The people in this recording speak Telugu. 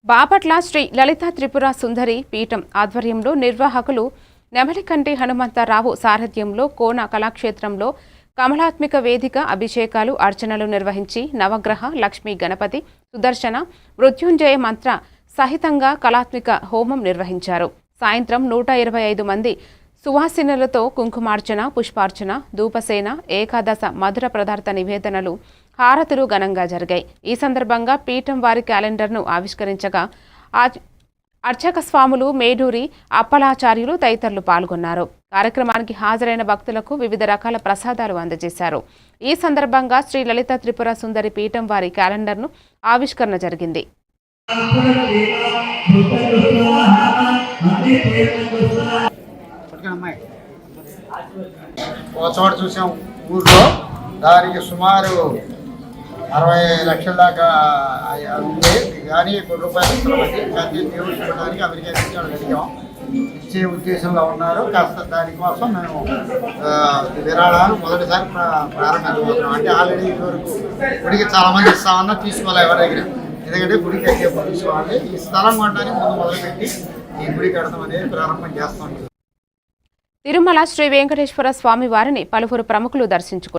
బాపట్ల శ్రీ లలిత త్రిపుర సుందరి పీఠం ఆధ్వర్యంలో నిర్వాహకులు నెమలికంటి హనుమంతరావు సారథ్యంలో కోన కళాక్షేత్రంలో కమలాత్మిక వేదిక అభిషేకాలు అర్చనలు నిర్వహించి నవగ్రహ లక్ష్మీ గణపతి సుదర్శన మృత్యుంజయ మంత్ర సహితంగా కళాత్మిక హోమం నిర్వహించారు. సాయంత్రం 125 మంది సువాసినులతో కుంకుమార్చన, పుష్పార్చన, ధూపసేన, ఏకాదశ మధుర పదార్థ నివేదనలు, హారతులు ఘనంగా జరిగాయి. ఈ సందర్భంగా పీఠం వారి క్యాలెండర్ను ఆవిష్కరించగా అర్చక స్వాములు మేడూరి అప్పలాచార్యులు తదితరులు పాల్గొన్నారు. కార్యక్రమానికి హాజరైన భక్తులకు వివిధ రకాల ప్రసాదాలు అందజేశారు. ఈ సందర్భంగా శ్రీ లలిత త్రిపుర సుందరి పీఠం వారి క్యాలెండర్ను ఆవిష్కరణ జరిగింది. చోట చూసాం ఊర్లో దానికి సుమారు 60 లక్షల దాకా ఉంది. కానీ ₹1 కానీ దేవుడు చూడడానికి అమెరికా నుంచి అడిగాం. ఇచ్చే ఉద్దేశంలో ఉన్నారు. కాస్త దానికోసం మేము విరాళాలు మొదటిసారి ప్రారంభించబోతున్నాం. అంటే ఆల్రెడీ ఇదివరకు గుడికి చాలామంది ఇస్తామన్నా తీసుకోవాలి ఎవరి దగ్గర. ఎందుకంటే గుడికి అయితే తీసుకోవాలి. ఈ స్థలం కొనడానికి ముందు మొదలుపెట్టి ఈ గుడి కడతాం అనేది ప్రారంభం చేస్తాం. తిరుమల శ్రీ వెంకటేశ్వర స్వామి వారిని పలువురు ప్రముఖులు దర్శించుకున్నారు.